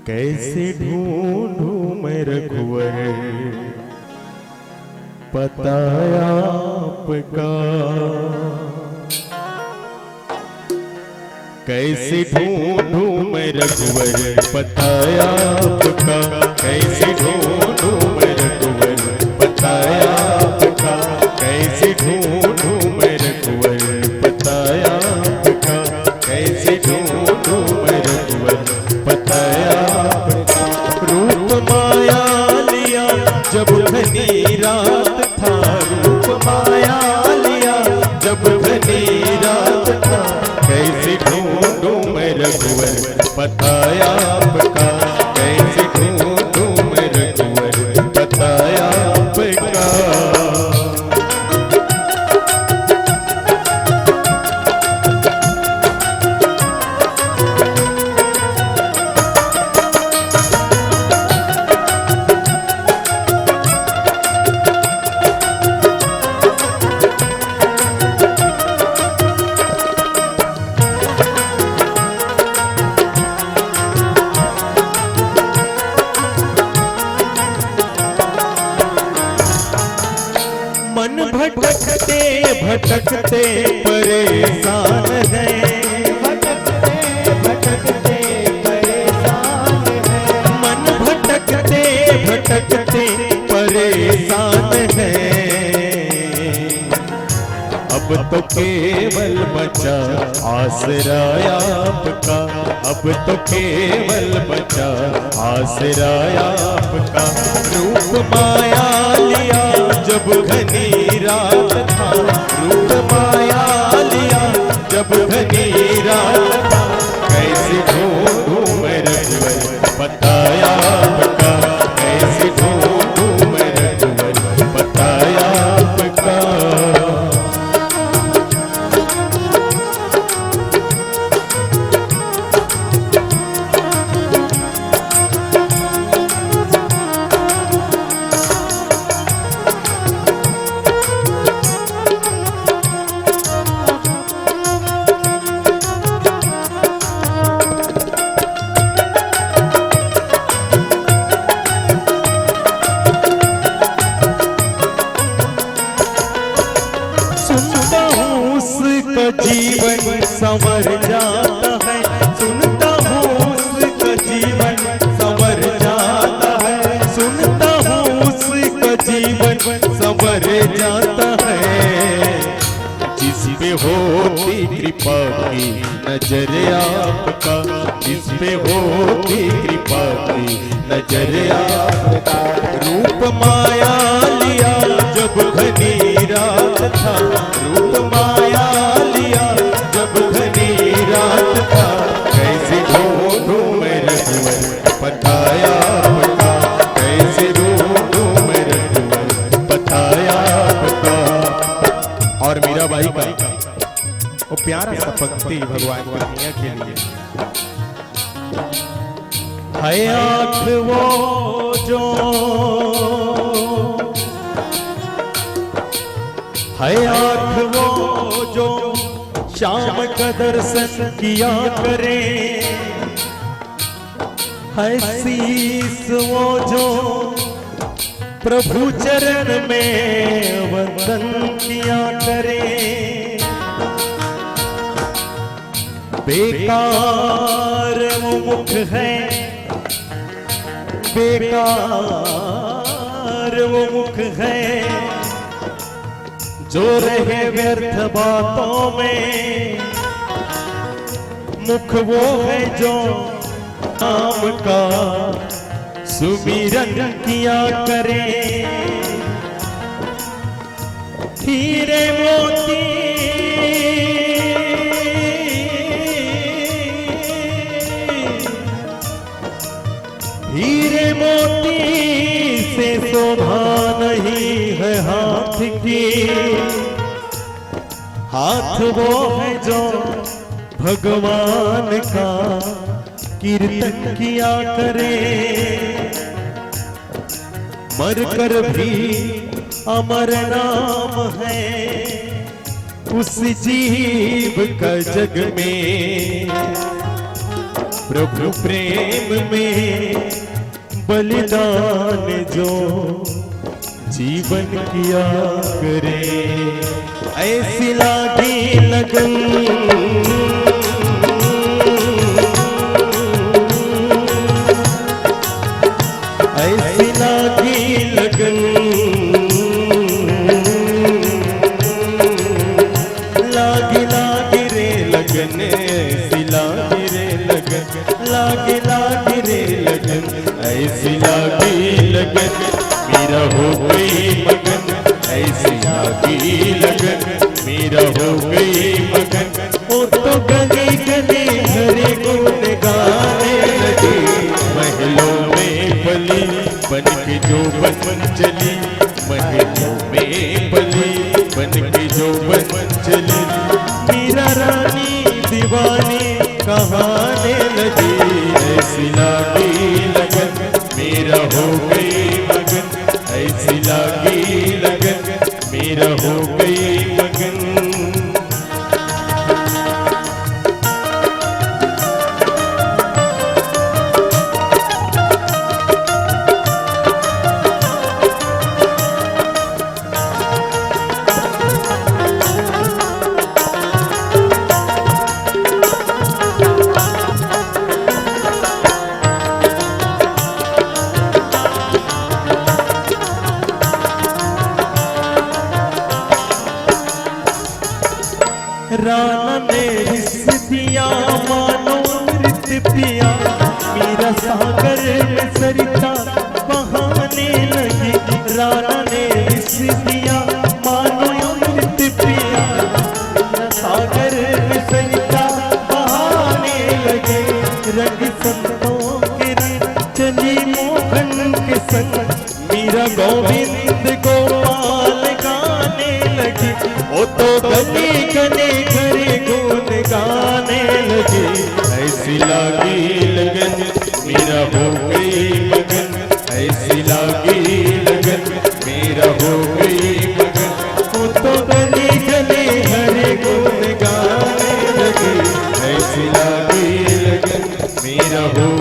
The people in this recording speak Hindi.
कैसे ढूंढूं मैं रघुवर पता आपका, कैसे ढूंढूं मैं रघुवर पता आपका, कैसे ढूंढूं मैं रघुवर पता आपका, कैसे ढूंढूं मैं रघुवर पता आपका, कैसे ढूंढूं मैं रघुवर पता आपका। रूप माया लिया जब घनी रात था, रूप माया लिया जब घनी रात था, कैसे ढूंढूं मैं रघुवर पता आपका, कैसे ढूंढूं मैं रघुवर पता आपका। मन भटकते भटकते परेशान है, भटकते भटकते परेशान है, मन भटकते भटकते परेशान है। अब तो केवल बचा आसरा आपका, अब तो केवल बचा आसरा आपका। रूप माया लिया जब घनी रात था, रूप माया लिया जब घनी रात था, कैसे ढूंढूं मैं रघुवर पता आपका, कैसे ढूंढूं मैं रघुवर पता आपका। सुनता हूँ उसका जीवन संवर जाता है, सुनता हूँ उसका जीवन संवर जाता है, सुनता हूँ उसका जीवन संवर जाता है। जिस पे होती कृपा की नजर आपका, जिस पे होती कृपा की नजर आपका। रूप माया लिया जब घनी रात था, रूप माया लिया जब घनी रात था, कैसे ढूंढूं मैं रघुवर पता आपका, कैसे ढूंढूं मैं रघुवर पता आपका। और मीरा बाई का वो प्यारा सा पंक्ति भगवान कन्हैया के लिए। है आँख वो जो, है आँख वो जो शाम का दर्शन किया करे, है शीस वो जो प्रभु चरण में वंदन किया करे। बेकार वो मुख है, बेकार वो मुख है जो रहे व्यर्थ बातों में, मुख वो है जो नाम का सुमिरन किया करे। हीरे मोती हीरे मोती से शोभा नहीं है हाथ की, हाथ वो है जो भगवान का कीर्तन किया करे। मर कर भी अमर नाम है उस जीव का जग में, प्रभु प्रेम में बलिदान जो जीवन किया करे, ऐसी लागी लगन ऐसी लागी लगन, लागी लागी रे लगन, ऐसी लागी रे लगन, लागी लागी रे लगन, ऐसी लागी लगन, मेरा हो गई मगन, ऐसी लागी लगन, मेरा हो गई मगन। वो तो गली गली हरे गुण गाने लगी, महलों में पली बन के जो बन चली, महलों में पली बन के जो बन चली, मीरा रानी दीवानी कहाने लगी, ऐसी लागी लगन, मेरा हो गई मगन, ऐसी लागी लगन, मेरा हो गई मगन। राना ने हिस्स दिया मानो मृत पिया, मीरा सागर में सरिता बहाने लगी, राना ने हिस्स दिया मानो मृत पिया, मीरा सागर में सरिता बहाने लगे, रंग संतों के रंग चली मोहन के संग, मीरा गोविंद गोपाल गाने लगी, वो तो गली गली घरे गुण गाने लगे, ऐसी लागी लगन, मेरा हो गई मगन, ऐसी लागी लगन, मेरा हो गई मगन। वो तो गली गली हरे गुण गाने लगे, ऐसी लागी लगन, मेरा हो